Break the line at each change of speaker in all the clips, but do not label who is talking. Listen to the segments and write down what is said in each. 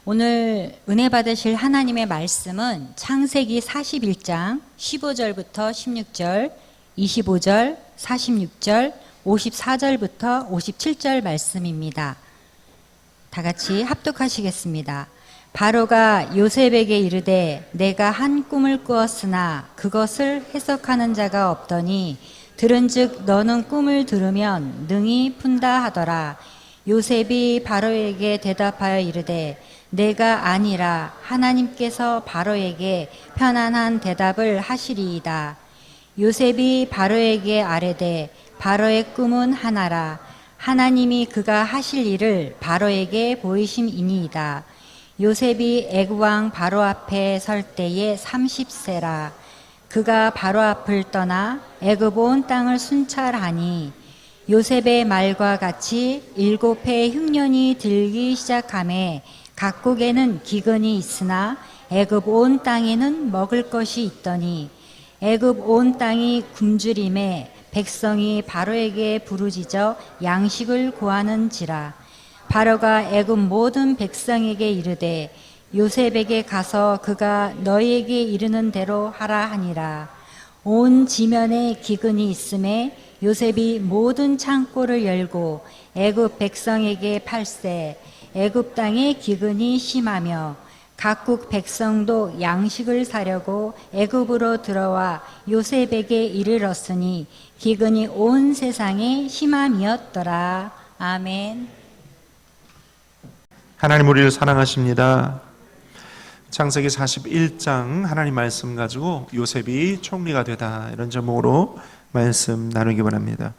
오늘 은혜 받으실 하나님의 말씀은 창세기 41장 15절부터 16절, 25절, 46절, 54절부터 57절 말씀입니다. 다 같이 합독하시겠습니다. 바로가 요셉에게 이르되 내가 한 꿈을 꾸었으나 그것을 해석하는 자가 없더니 들은즉 너는 꿈을 들으면 능히 푼다 하더라. 요셉이 바로에게 대답하여 이르되 내가 아니라 하나님께서 바로에게 편안한 대답을 하시리이다. 요셉이 바로에게 아뢰되 바로의 꿈은 하나라. 하나님이 그가 하실 일을 바로에게 보이심이니이다. 요셉이 애굽왕 바로 앞에 설 때에 30세라. 그가 바로 앞을 떠나 애굽 온 땅을 순찰하니 요셉의 말과 같이 7해 흉년이 들기 시작하매 각국에는 기근이 있으나 애굽 온 땅에는 먹을 것이 있더니 애굽 온 땅이 굶주림에 백성이 바로에게 부르짖어 양식을 구하는지라. 바로가 애굽 모든 백성에게 이르되 요셉에게 가서 그가 너희에게 이르는 대로 하라 하니라. 온 지면에 기근이 있음에 요셉이 모든 창고를 열고 애굽 백성에게 팔세. 애굽 땅에 기근이 심하며 각국 백성도 양식을 사려고 애굽으로 들어와 요셉에게 이르렀으니 기근이 온 세상에 심함이었더라. 아멘.
하나님 우리를 사랑하십니다. 창세기 41장 하나님 말씀 가지고 요셉이 총리가 되다, 이런 제목으로 말씀 나누기 바랍니다.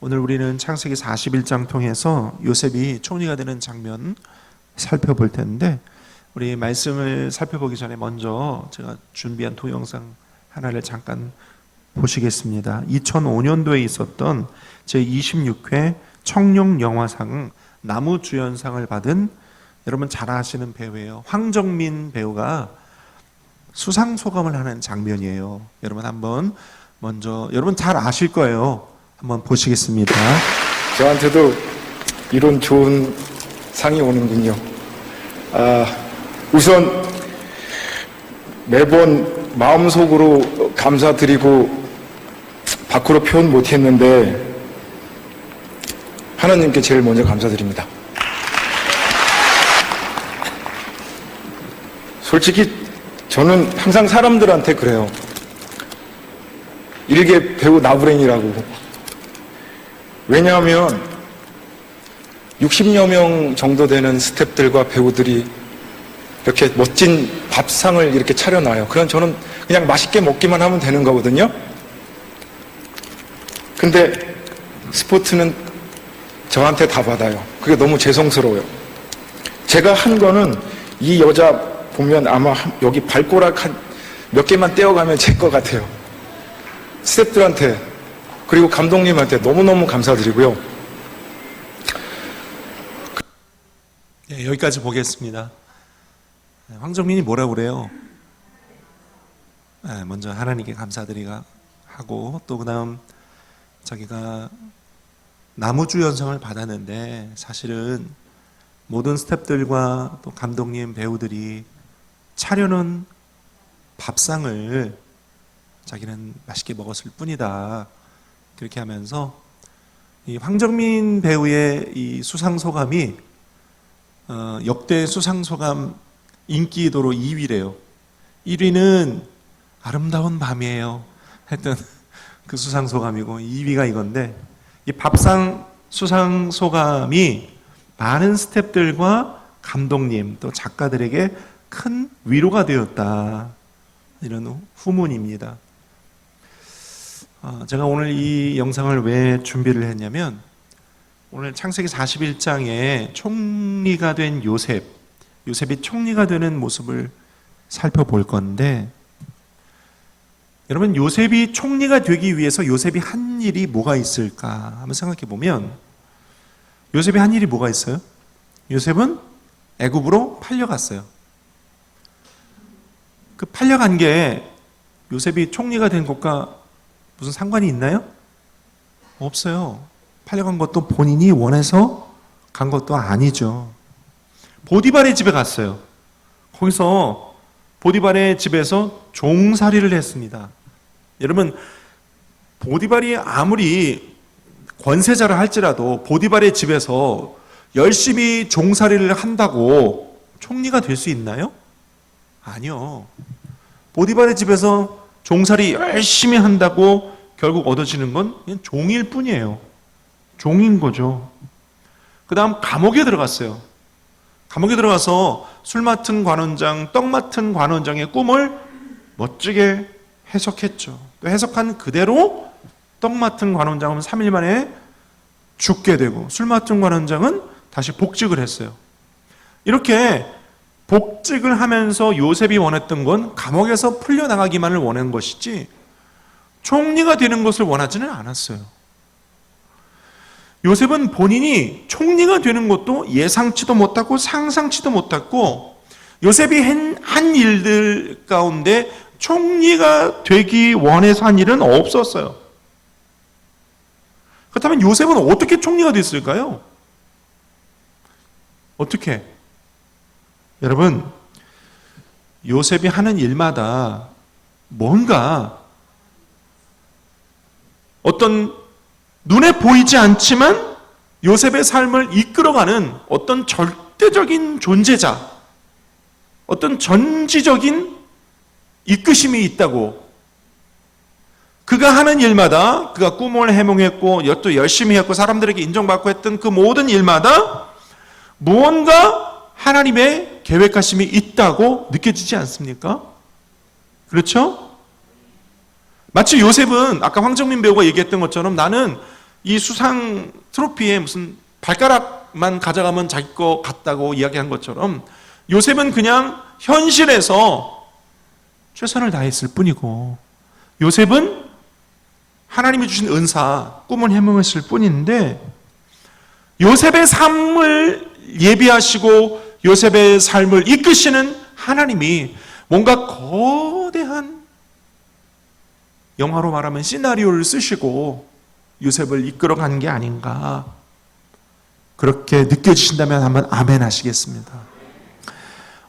오늘 우리는 창세기 41장 통해서 요셉이 총리가 되는 장면 살펴볼 텐데, 우리 말씀을 살펴보기 전에 먼저 제가 준비한 동영상 하나를 잠깐 보시겠습니다. 2005년도에 있었던 제26회 청룡영화상 나무주연상을 받은, 여러분 잘 아시는 배우예요. 황정민 배우가 수상소감을 하는 장면이에요. 여러분 한번 먼저, 여러분 잘 아실 거예요. 한번 보시겠습니다.
저한테도 이런 좋은 상이 오는군요. 우선 매번 마음속으로 감사드리고 밖으로 표현 못했는데 하나님께 제일 먼저 감사드립니다. 솔직히 저는 항상 사람들한테 그래요. 일개 배우 나부랭이라고. 왜냐하면 60여 명 정도 되는 스태프들과 배우들이 이렇게 멋진 밥상을 이렇게 차려놔요. 그럼 저는 그냥 맛있게 먹기만 하면 되는 거거든요. 근데 스포츠는 저한테 다 받아요. 그게 너무 죄송스러워요. 제가 한 거는 이 여자 보면 아마 여기 발가락 한 몇 개만 떼어가면 제 것 같아요. 스태프들한테 그리고 감독님한테 너무너무 감사드리고요.
네, 여기까지 보겠습니다. 황정민이 뭐라고 그래요? 네, 먼저 하나님께 감사드리가 하고, 또 그 다음 자기가 나무주연상을 받았는데 사실은 모든 스태프들과 또 감독님, 배우들이 차려놓은 밥상을 자기는 맛있게 먹었을 뿐이다, 그렇게 하면서 이 황정민 배우의 이 수상소감이 역대 수상소감 인기도로 2위래요. 1위는 아름다운 밤이에요 했던 그 수상소감이고, 2위가 이건데, 이 밥상 수상소감이 많은 스태프들과 감독님 또 작가들에게 큰 위로가 되었다, 이런 후문입니다. 제가 오늘 이 영상을 왜 준비를 했냐면, 오늘 창세기 41장에 총리가 된 요셉이 총리가 되는 모습을 살펴볼 건데, 여러분 요셉이 총리가 되기 위해서 요셉이 한 일이 뭐가 있을까 한번 생각해 보면, 요셉이 한 일이 뭐가 있어요? 요셉은 애굽으로 팔려갔어요. 그 팔려간 게 요셉이 총리가 된 것과 무슨 상관이 있나요? 없어요. 팔려간 것도 본인이 원해서 간 것도 아니죠. 보디발의 집에 갔어요. 거기서 보디발의 집에서 종살이를 했습니다. 여러분, 보디발이 아무리 권세자를 할지라도 보디발의 집에서 열심히 종살이를 한다고 총리가 될 수 있나요? 아니요. 보디발의 집에서 종살이 열심히 한다고 결국 얻어지는 건 그냥 종일 뿐이에요. 종인 거죠. 그 다음 감옥에 들어갔어요. 감옥에 들어가서 술 맡은 관원장, 떡 맡은 관원장의 꿈을 멋지게 해석했죠. 또 해석한 그대로 떡 맡은 관원장은 3일 만에 죽게 되고 술 맡은 관원장은 다시 복직을 했어요. 이렇게 복직을 하면서 요셉이 원했던 건 감옥에서 풀려나가기만을 원한 것이지 총리가 되는 것을 원하지는 않았어요. 요셉은 본인이 총리가 되는 것도 예상치도 못하고 상상치도 못했고 요셉이 한 일들 가운데 총리가 되기 원해서 한 일은 없었어요. 그렇다면 요셉은 어떻게 총리가 됐을까요? 어떻게? 여러분, 요셉이 하는 일마다 뭔가 어떤 눈에 보이지 않지만 요셉의 삶을 이끌어가는 어떤 절대적인 존재자, 어떤 전지적인 이끄심이 있다고. 그가 하는 일마다, 그가 꿈을 해몽했고 또 열심히 했고 사람들에게 인정받고 했던 그 모든 일마다 무언가 하나님의 계획하심이 있다고 느껴지지 않습니까? 그렇죠? 마치 요셉은 아까 황정민 배우가 얘기했던 것처럼 나는 이 수상 트로피에 무슨 발가락만 가져가면 자기 거 같다고 이야기한 것처럼 요셉은 그냥 현실에서 최선을 다했을 뿐이고 요셉은 하나님이 주신 은사, 꿈을 해몽했을 뿐인데 요셉의 삶을 예비하시고 요셉의 삶을 이끄시는 하나님이 뭔가 거대한 영화로 말하면 시나리오를 쓰시고 요셉을 이끌어가는 게 아닌가 그렇게 느껴지신다면 한번 아멘 하시겠습니다.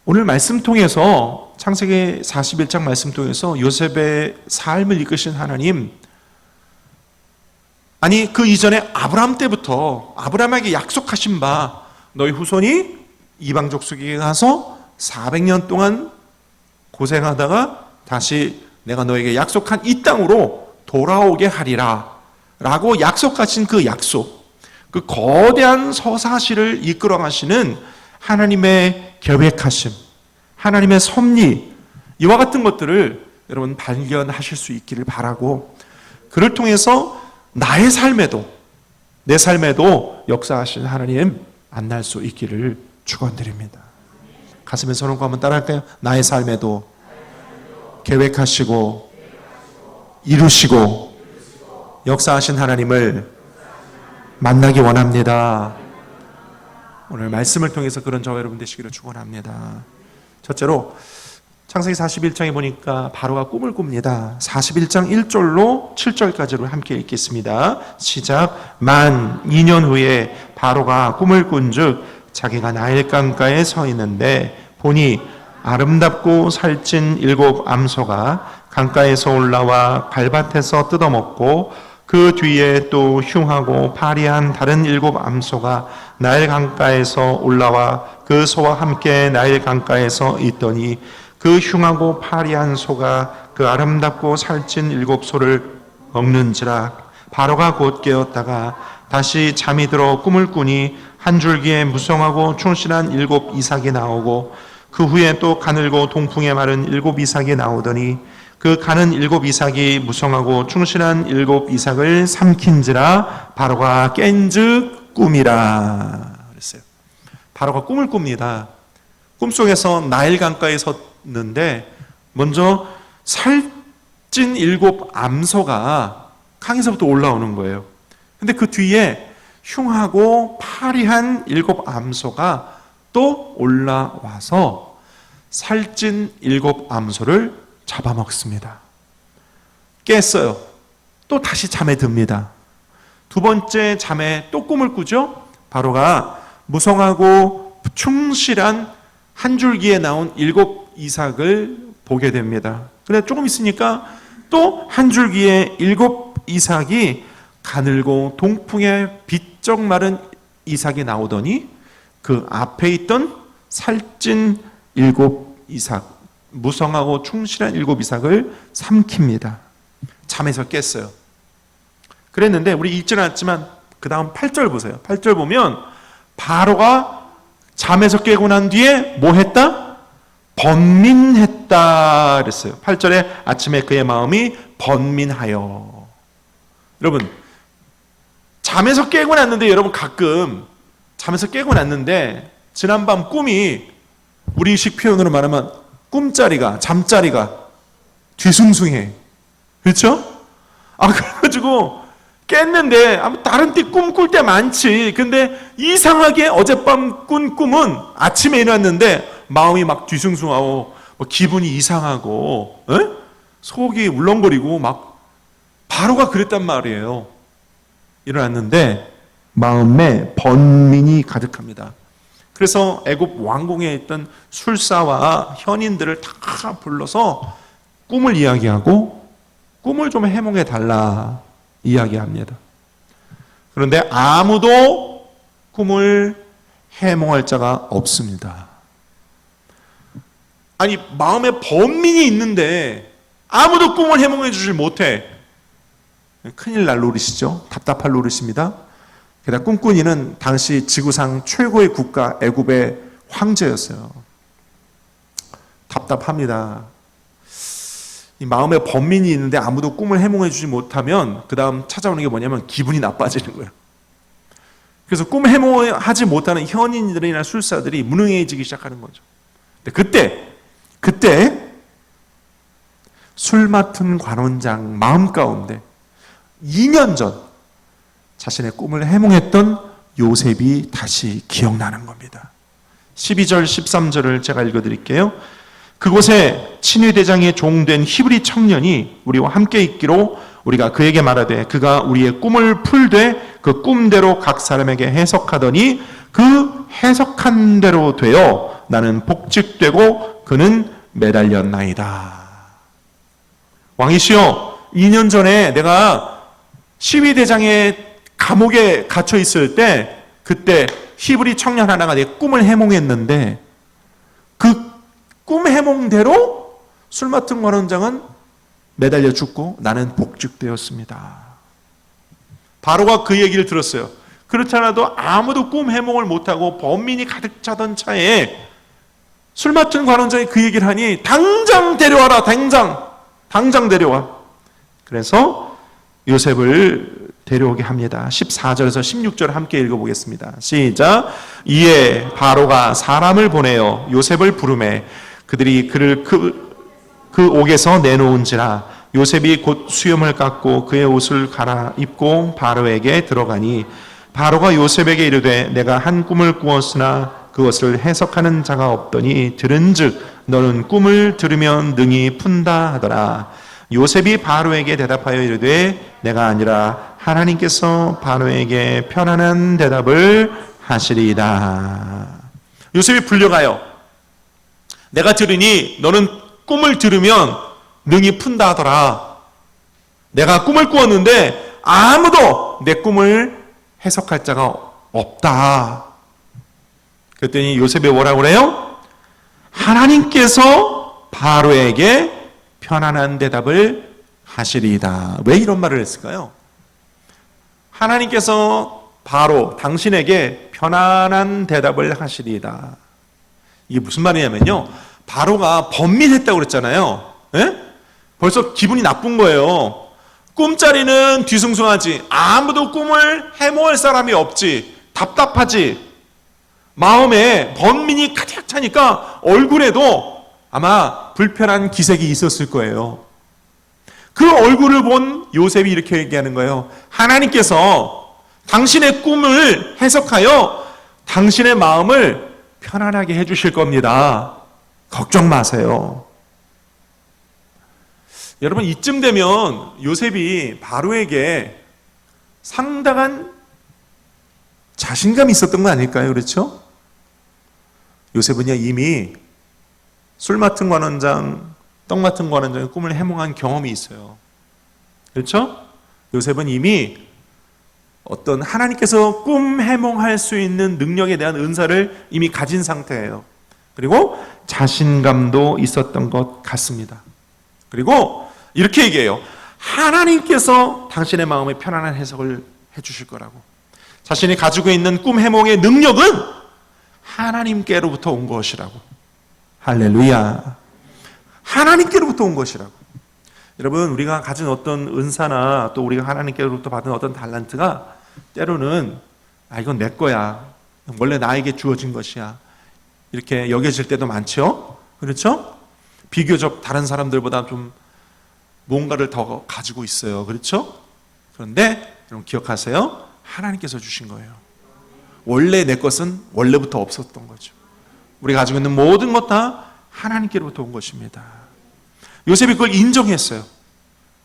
오늘 말씀 통해서 창세기 41장 말씀 통해서 요셉의 삶을 이끄신 하나님, 아니 그 이전에 아브라함 때부터 아브라함에게 약속하신 바 너희 후손이 이방족 속에 가서 400년 동안 고생하다가 다시 내가 너에게 약속한 이 땅으로 돌아오게 하리라 라고 약속하신 그 약속, 그 거대한 서사시를 이끌어 가시는 하나님의 계획하심, 하나님의 섭리, 이와 같은 것들을 여러분 발견하실 수 있기를 바라고 그를 통해서 나의 삶에도 내 삶에도 역사하신 하나님 만날 수 있기를 축원드립니다. 가슴에 손 얹고 한번 따라할까요? 나의 삶에도 계획하시고 이루시고 역사하신 하나님을 만나기 원합니다. 오늘 말씀을 통해서 그런 저와 여러분 되시기를 축원합니다. 첫째로 창세기 41장에 보니까 바로가 꿈을 꿉니다. 41장 1절로 7절까지를 함께 읽겠습니다. 시작. 만 2년 후에 바로가 꿈을 꾼즉 자기가 나일강가에 서 있는데 보니 아름답고 살찐 7 암소가 강가에서 올라와 갈밭에서 뜯어먹고 그 뒤에 또 흉하고 파리한 다른 7 암소가 나일 강가에서 올라와 그 소와 함께 나일 강가에서 있더니 그 흉하고 파리한 소가 그 아름답고 살찐 7 소를 먹는지라. 바로가 곧 깨었다가 다시 잠이 들어 꿈을 꾸니 한 줄기에 무성하고 충실한 7 이삭이 나오고 그 후에 또 가늘고 동풍에 마른 7 이삭이 나오더니 그 가는 7 이삭이 무성하고 충실한 7 이삭을 삼킨지라. 바로가 깬즉 꿈이라 그랬어요. 바로가 꿈을 꿉니다. 꿈속에서 나일 강가에 섰는데 먼저 살찐 7 암소가 강에서부터 올라오는 거예요. 근데 그 뒤에 흉하고 파리한 7 암소가 또 올라와서 살찐 7 암소를 잡아먹습니다. 깼어요. 또 다시 잠에 듭니다. 두 번째 잠에 또 꿈을 꾸죠. 바로가 무성하고 충실한 한 줄기에 나온 7 이삭을 보게 됩니다. 근데 조금 있으니까 또 한 줄기에 7 이삭이 가늘고 동풍에 비쩍 마른 이삭이 나오더니 그 앞에 있던 살찐 7 이삭, 무성하고 충실한 7 이삭을 삼킵니다. 잠에서 깼어요. 그랬는데 우리 읽지는 않았지만 그 다음 8절 보세요. 8절 보면 바로가 잠에서 깨고 난 뒤에 뭐 했다? 번민했다 그랬어요. 8절에 아침에 그의 마음이 번민하여. 여러분, 잠에서 깨고 났는데, 여러분 가끔 잠에서 깨고 났는데 지난밤 꿈이, 우리식 표현으로 말하면 꿈자리가, 잠자리가 뒤숭숭해. 그렇죠? 그래가지고 깼는데 다른 때 꿈 꿀 때 많지. 근데 이상하게 어젯밤 꾼 꿈은 아침에 일어났는데 마음이 막 뒤숭숭하고 기분이 이상하고 속이 울렁거리고 막 바로가 그랬단 말이에요. 일어났는데 마음에 번민이 가득합니다. 그래서 애굽 왕궁에 있던 술사와 현인들을 다 불러서 꿈을 이야기하고 꿈을 좀 해몽해 달라 이야기합니다. 그런데 아무도 꿈을 해몽할 자가 없습니다. 아니, 마음에 번민이 있는데 아무도 꿈을 해몽해 주질 못해. 큰일 날 노릇이죠. 답답할 노릇입니다. 게다가 꿈꾸니는 당시 지구상 최고의 국가 애굽의 황제였어요. 답답합니다. 이 마음에 번민이 있는데 아무도 꿈을 해몽해 주지 못하면 그 다음 찾아오는 게 뭐냐면 기분이 나빠지는 거예요. 그래서 꿈 해몽하지 못하는 현인들이나 술사들이 무능해지기 시작하는 거죠. 근데 그때 술 맡은 관원장 마음 가운데 2년 전 자신의 꿈을 해몽했던 요셉이 다시 기억나는 겁니다. 12절 13절을 제가 읽어드릴게요. 그곳에 친위대장의 종된 히브리 청년이 우리와 함께 있기로 우리가 그에게 말하되 그가 우리의 꿈을 풀되 그 꿈대로 각 사람에게 해석하더니 그 해석한 대로 되어 나는 복직되고 그는 매달렸나이다. 왕이시여, 2년 전에 내가 시위대장의 감옥에 갇혀 있을 때 그때 히브리 청년 하나가 내 꿈을 해몽했는데 그 꿈 해몽대로 술 맡은 관원장은 매달려 죽고 나는 복직되었습니다. 바로가 그 얘기를 들었어요. 그렇지 않아도 아무도 꿈 해몽을 못하고 번민이 가득 차던 차에 술 맡은 관원장이 그 얘기를 하니 당장 데려와라. 당장 데려와. 그래서 요셉을 데려오게 합니다. 14절에서 16절 함께 읽어보겠습니다. 시작. 이에 바로가 사람을 보내어 요셉을 부르매 그들이 그를 그 옥에서 내놓은지라 요셉이 곧 수염을 깎고 그의 옷을 갈아입고 바로에게 들어가니 바로가 요셉에게 이르되 내가 한 꿈을 꾸었으나 그것을 해석하는 자가 없더니 들은즉 너는 꿈을 들으면 능히 푼다 하더라. 요셉이 바로에게 대답하여 이르되 내가 아니라 하나님께서 바로에게 편안한 대답을 하시리이다. 요셉이 불려가요. 내가 들으니 너는 꿈을 들으면 능히 푼다 하더라. 내가 꿈을 꾸었는데 아무도 내 꿈을 해석할 자가 없다. 그랬더니 요셉이 뭐라고 그래요? 하나님께서 바로에게 편안한 대답을 하시리이다. 왜 이런 말을 했을까요? 하나님께서 바로 당신에게 편안한 대답을 하시리이다. 이게 무슨 말이냐면요, 바로가 번민했다고 그랬잖아요. 예? 벌써 기분이 나쁜 거예요. 꿈자리는 뒤숭숭하지, 아무도 꿈을 해몽할 사람이 없지, 답답하지, 마음에 번민이 가득 차니까 얼굴에도 아마 불편한 기색이 있었을 거예요. 그 얼굴을 본 요셉이 이렇게 얘기하는 거예요. 하나님께서 당신의 꿈을 해석하여 당신의 마음을 편안하게 해주실 겁니다. 걱정 마세요. 여러분, 이쯤 되면 요셉이 바로에게 상당한 자신감이 있었던 거 아닐까요? 그렇죠? 요셉은요 이미 술 맡은 관원장, 떡 맡은 관원장의 꿈을 해몽한 경험이 있어요. 그렇죠? 요셉은 이미 어떤 하나님께서 꿈 해몽할 수 있는 능력에 대한 은사를 이미 가진 상태예요. 그리고 자신감도 있었던 것 같습니다. 그리고 이렇게 얘기해요. 하나님께서 당신의 마음에 편안한 해석을 해주실 거라고. 자신이 가지고 있는 꿈 해몽의 능력은 하나님께로부터 온 것이라고. 할렐루야. 하나님께로부터 온 것이라고. 여러분, 우리가 가진 어떤 은사나 또 우리가 하나님께로부터 받은 어떤 달란트가 때로는 이건 내 거야, 원래 나에게 주어진 것이야, 이렇게 여겨질 때도 많죠. 그렇죠? 비교적 다른 사람들보다 좀 뭔가를 더 가지고 있어요. 그렇죠? 그런데 여러분 기억하세요. 하나님께서 주신 거예요. 원래 내 것은 원래부터 없었던 거죠. 우리가 가지고 있는 모든 것 다 하나님께로부터 온 것입니다. 요셉이 그걸 인정했어요.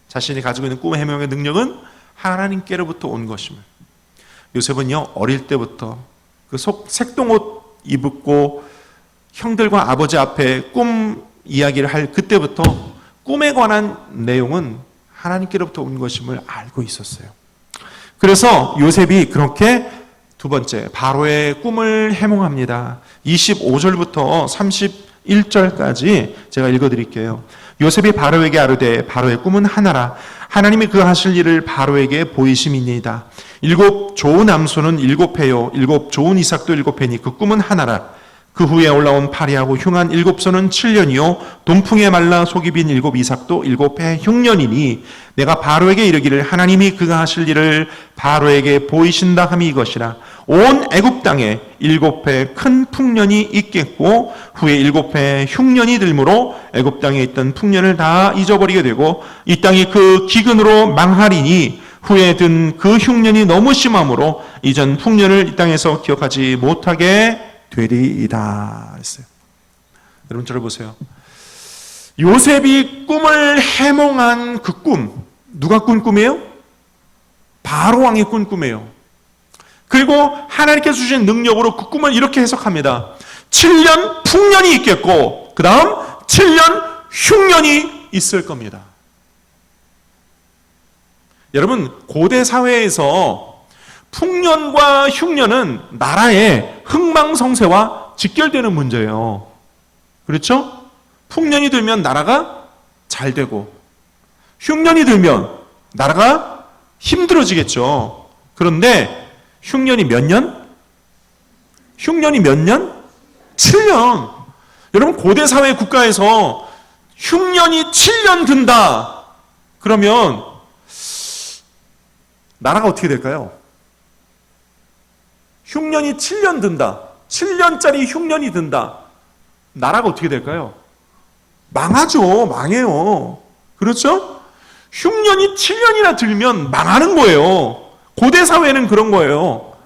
자신이 가지고 있는 꿈 해몽의 능력은 하나님께로부터 온 것임을. 요셉은요 어릴 때부터 그 색동옷 입고 형들과 아버지 앞에 꿈 이야기를 할 그때부터 꿈에 관한 내용은 하나님께로부터 온 것임을 알고 있었어요. 그래서 요셉이 그렇게 두 번째 바로의 꿈을 해몽합니다. 25절부터 31절까지 제가 읽어드릴게요. 요셉이 바로에게 아뢰되 바로의 꿈은 하나라. 하나님이 그 하실 일을 바로에게 보이심이니이다. 7 좋은 암소는 7회요 7 좋은 이삭도 7회니 그 꿈은 하나라. 그 후에 올라온 파리하고 흉한 7소는 7년이요 돈풍에 말라 속이 빈 7 이삭도 7해 흉년이니 내가 바로에게 이르기를 하나님이 그가 하실 일을 바로에게 보이신다 함이 이것이라. 온 애굽 땅에 7해 큰 풍년이 있겠고 후에 7해 흉년이 들므로 애굽 땅에 있던 풍년을 다 잊어버리게 되고 이 땅이 그 기근으로 망하리니 후에 든 그 흉년이 너무 심함으로 이전 풍년을 이 땅에서 기억하지 못하게 되리이다 했어요. 여러분 저를 보세요. 요셉이 꿈을 해몽한 그 꿈, 누가 꾼 꿈이에요? 바로 왕이 꾼 꿈이에요. 그리고 하나님께서 주신 능력으로 그 꿈을 이렇게 해석합니다. 7년 풍년이 있겠고 그 다음 7년 흉년이 있을 겁니다. 여러분 고대 사회에서 풍년과 흉년은 나라의 흥망성쇠와 직결되는 문제예요. 그렇죠? 풍년이 들면 나라가 잘 되고 흉년이 들면 나라가 힘들어지겠죠. 그런데 흉년이 몇 년? 흉년이 몇 년? 7년. 여러분 고대 사회 국가에서 흉년이 7년 든다. 그러면 나라가 어떻게 될까요? 흉년이 7년 든다. 7년짜리 흉년이 든다. 나라가 어떻게 될까요? 망하죠. 망해요. 그렇죠? 흉년이 7년이나 들면 망하는 거예요. 고대 사회는 그런 거예요.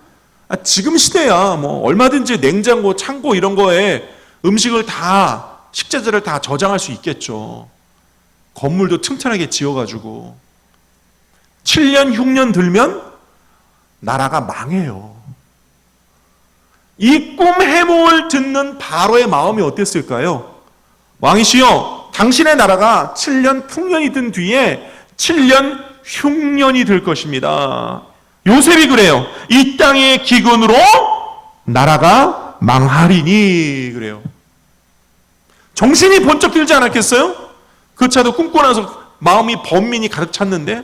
지금 시대야 뭐 얼마든지 냉장고, 창고 이런 거에 음식을 다, 식재들을 다 저장할 수 있겠죠. 건물도 튼튼하게 지어가지고 7년 흉년 들면 나라가 망해요. 이 꿈 해몽을 듣는 바로의 마음이 어땠을까요? 왕이시여, 당신의 나라가 7년 풍년이 든 뒤에 7년 흉년이 될 것입니다. 요셉이 그래요. 이 땅의 기근으로 나라가 망하리니 그래요. 정신이 번쩍 들지 않았겠어요? 그 차도 꿈고 나서 마음이 번민이 가득 찼는데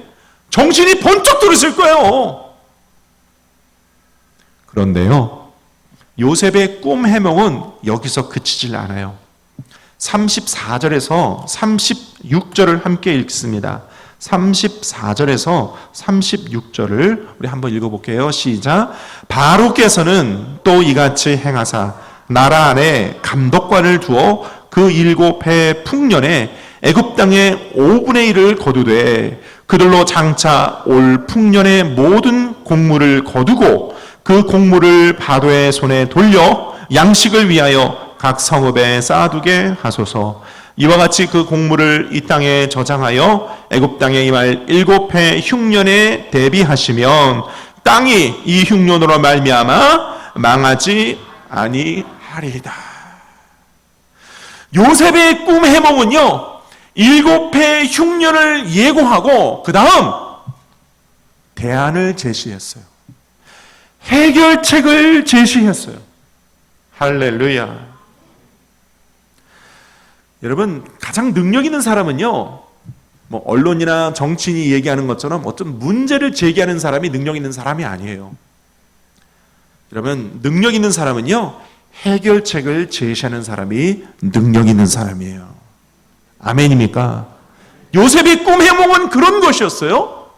정신이 번쩍 들었을 거예요. 그런데요, 요셉의 꿈 해몽은 여기서 그치질 않아요. 34절에서 36절을 함께 읽습니다. 34절에서 36절을 우리 한번 읽어볼게요. 시작. 바로께서는 또 이같이 행하사 나라 안에 감독관을 두어 그 7해 풍년에 애굽 땅의 5분의 1을 거두되 그들로 장차 올 풍년의 모든 곡물을 거두고 그 곡물을 바로의 손에 돌려 양식을 위하여 각 성읍에 쌓아두게 하소서. 이와 같이 그 곡물을 이 땅에 저장하여 애굽 땅에 임할 7해 흉년에 대비하시면 땅이 이 흉년으로 말미암아 망하지 아니하리이다. 요셉의 꿈 해몽은요, 7회 흉년을 예고하고 그 다음 대안을 제시했어요. 해결책을 제시했어요. 할렐루야. 여러분, 가장 능력 있는 사람은요, 뭐 언론이나 정치인이 얘기하는 것처럼 어떤 문제를 제기하는 사람이 능력 있는 사람이 아니에요. 여러분, 능력 있는 사람은요, 해결책을 제시하는 사람이 능력 있는 사람이에요. 아멘입니까? 요셉의 꿈 해몽은 그런 것이었어요.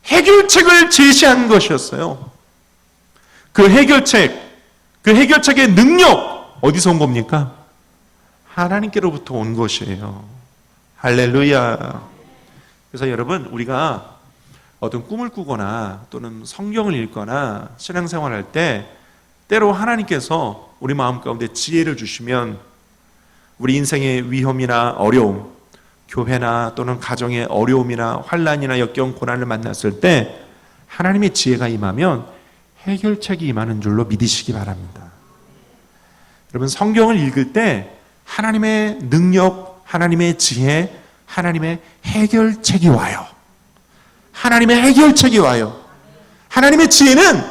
해결책을 제시한 것이었어요. 그 해결책의 능력, 어디서 온 겁니까? 하나님께로부터 온 것이에요. 할렐루야. 그래서 여러분, 우리가 어떤 꿈을 꾸거나 또는 성경을 읽거나 신앙생활할 때 때로 하나님께서 우리 마음 가운데 지혜를 주시면 우리 인생의 위험이나 어려움, 교회나 또는 가정의 어려움이나 환난이나 역경, 고난을 만났을 때 하나님의 지혜가 임하면 해결책이 임하는 줄로 믿으시기 바랍니다. 여러분, 성경을 읽을 때 하나님의 능력, 하나님의 지혜, 하나님의 해결책이 와요. 하나님의 해결책이 와요. 하나님의 지혜는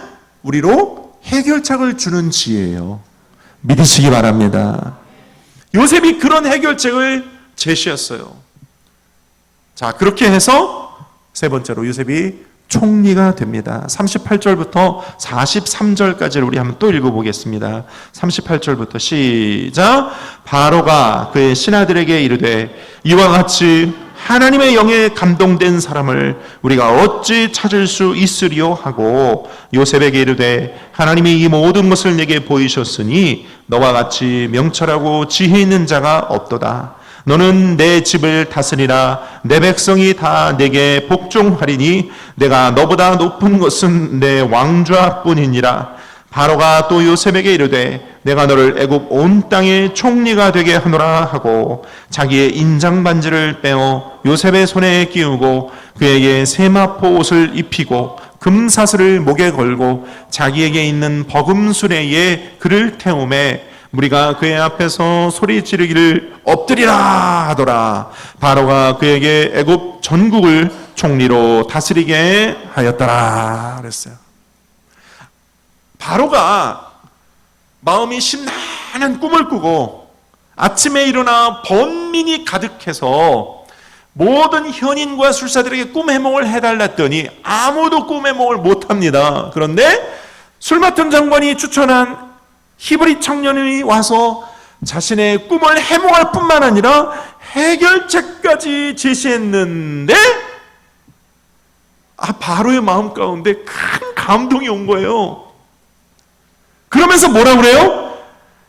우리로 해결책을 주는 지혜예요. 믿으시기 바랍니다. 요셉이 그런 해결책을 제시했어요. 자, 그렇게 해서 세 번째로 요셉이 총리가 됩니다. 38절부터 43절까지를 우리 한번 또 읽어보겠습니다. 38절부터 시작. 바로가 그의 신하들에게 이르되 이와 같이 하나님의 영에 감동된 사람을 우리가 어찌 찾을 수 있으리요 하고 요셉에게 이르되 하나님이 이 모든 것을 내게 보이셨으니 너와 같이 명철하고 지혜 있는 자가 없도다. 너는 내 집을 다스리라. 내 백성이 다 내게 복종하리니 내가 너보다 높은 것은 내 왕좌뿐이니라. 바로가 또 요셉에게 이르되 내가 너를 애굽 온 땅의 총리가 되게 하노라 하고 자기의 인장 반지를 빼어 요셉의 손에 끼우고 그에게 세마포 옷을 입히고 금사슬을 목에 걸고 자기에게 있는 버금수레에 그를 태우매 무리가 그의 앞에서 소리 지르기를 엎드리라 하더라. 바로가 그에게 애굽 전국을 총리로 다스리게 하였더라 그랬어요. 바로가 마음이 심란한 꿈을 꾸고 아침에 일어나 번민이 가득해서 모든 현인과 술사들에게 꿈 해몽을 해달랐더니 아무도 꿈 해몽을 못합니다. 그런데 술 맡은 장관이 추천한 히브리 청년이 와서 자신의 꿈을 해몽할 뿐만 아니라 해결책까지 제시했는데 바로의 마음 가운데 큰 감동이 온 거예요. 그러면서 뭐라 그래요?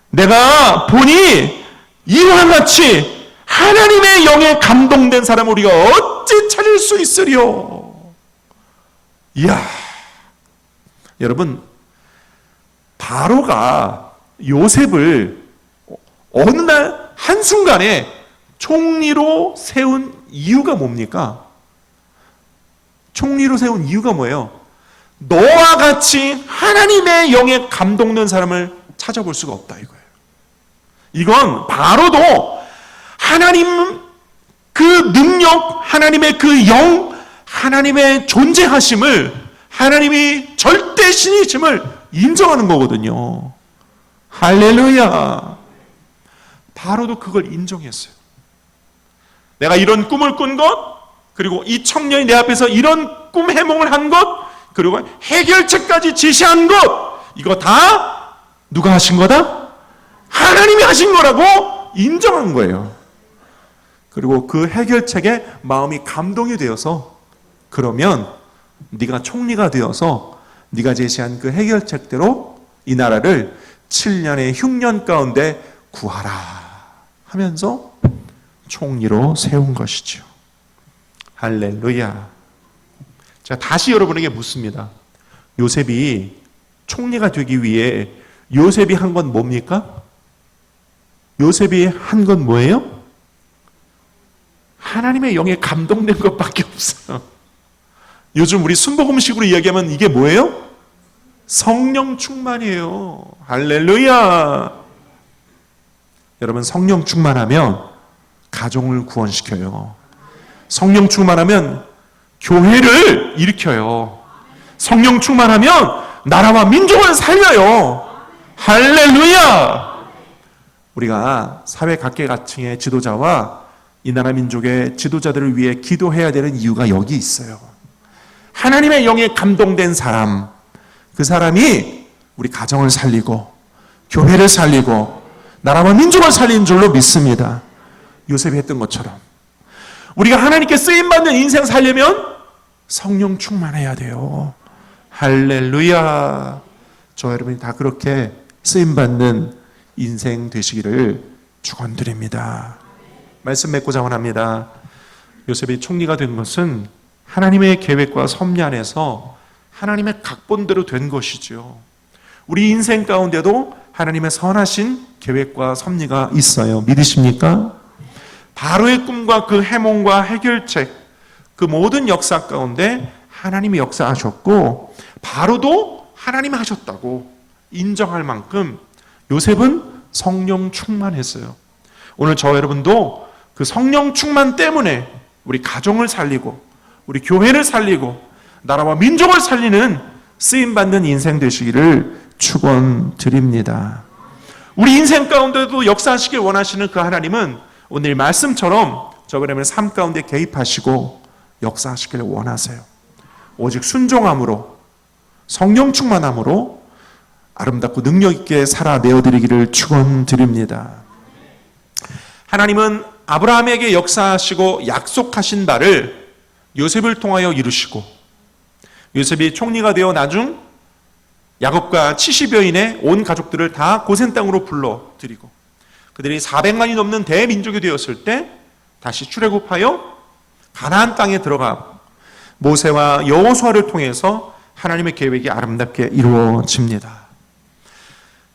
내가 보니 이와 같이 하나님의 영에 감동된 사람을 우리가 어찌 찾을 수 있으리요? 이야, 여러분, 바로가 요셉을 어느 날 한순간에 총리로 세운 이유가 뭡니까? 총리로 세운 이유가 뭐예요? 너와 같이 하나님의 영에 감동된 사람을 찾아볼 수가 없다 이거예요. 이건 바로도 하나님 그 능력, 하나님의 그 영, 하나님의 존재하심을, 하나님이 절대 신이심을 인정하는 거거든요. 할렐루야. 바로도 그걸 인정했어요. 내가 이런 꿈을 꾼 것, 그리고 이 청년이 내 앞에서 이런 꿈 해몽을 한 것, 그리고 해결책까지 제시한 것, 이거 다 누가 하신 거다? 하나님이 하신 거라고 인정한 거예요. 그리고 그 해결책에 마음이 감동이 되어서 그러면 네가 총리가 되어서 네가 제시한 그 해결책대로 이 나라를 7년의 흉년 가운데 구하라 하면서 총리로 세운 것이죠. 할렐루야. 자, 다시 여러분에게 묻습니다. 요셉이 총리가 되기 위해 요셉이 한 건 뭡니까? 요셉이 한 건 뭐예요? 하나님의 영에 감동된 것밖에 없어요. 요즘 우리 순복음식으로 이야기하면 이게 뭐예요? 성령 충만이에요. 할렐루야. 여러분, 성령 충만하면 가정을 구원시켜요. 성령 충만하면 교회를 일으켜요. 성령 충만하면 나라와 민족을 살려요. 할렐루야! 우리가 사회 각계각층의 지도자와 이 나라 민족의 지도자들을 위해 기도해야 되는 이유가 여기 있어요. 하나님의 영에 감동된 사람, 그 사람이 우리 가정을 살리고 교회를 살리고 나라와 민족을 살리는 줄로 믿습니다. 요셉이 했던 것처럼 우리가 하나님께 쓰임받는 인생 살려면 성령 충만해야 돼요. 할렐루야. 저 여러분이 다 그렇게 쓰임받는 인생 되시기를 축원드립니다. 말씀 맺고자 원합니다. 요셉이 총리가 된 것은 하나님의 계획과 섭리 안에서 하나님의 각본대로 된 것이죠. 우리 인생 가운데도 하나님의 선하신 계획과 섭리가 있어요. 믿으십니까? 바로의 꿈과 그 해몽과 해결책, 그 모든 역사 가운데 하나님이 역사하셨고 바로도 하나님이 하셨다고 인정할 만큼 요셉은 성령 충만했어요. 오늘 저 여러분도 그 성령 충만 때문에 우리 가정을 살리고 우리 교회를 살리고 나라와 민족을 살리는 쓰임받는 인생 되시기를 축원드립니다. 우리 인생 가운데도 역사하시길 원하시는 그 하나님은 오늘 말씀처럼 저 여러분의 삶 가운데 개입하시고 역사하시길 원하세요. 오직 순종함으로 성령 충만함으로 아름답고 능력 있게 살아내어드리기를 축원드립니다. 하나님은 아브라함에게 역사하시고 약속하신 바를 요셉을 통하여 이루시고 요셉이 총리가 되어 나중 야곱과 70여인의 온 가족들을 다 고센 땅으로 불러들이고 그들이 400만이 넘는 대민족이 되었을 때 다시 출애굽하여 가나안 땅에 들어가 모세와 여호수아를 통해서 하나님의 계획이 아름답게 이루어집니다.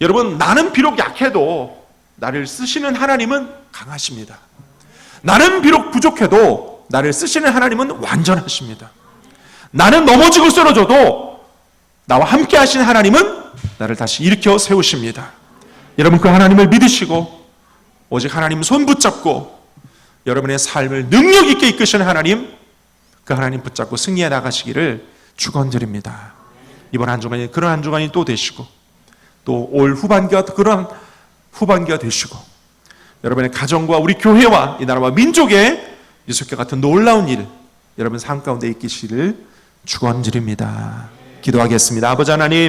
여러분, 나는 비록 약해도 나를 쓰시는 하나님은 강하십니다. 나는 비록 부족해도 나를 쓰시는 하나님은 완전하십니다. 나는 넘어지고 쓰러져도 나와 함께 하신 하나님은 나를 다시 일으켜 세우십니다. 여러분, 그 하나님을 믿으시고 오직 하나님 손 붙잡고 여러분의 삶을 능력 있게 이끄시는 하나님, 그 하나님 붙잡고 승리해 나가시기를 축원드립니다. 이번 한 주간이 그런 한 주간이 또 되시고 또 올 후반기가 그런 후반기가 되시고 여러분의 가정과 우리 교회와 이 나라와 민족의 유석과 같은 놀라운 일 여러분 삶 가운데 있기를 축원드립니다. 기도하겠습니다. 아버지 하나님,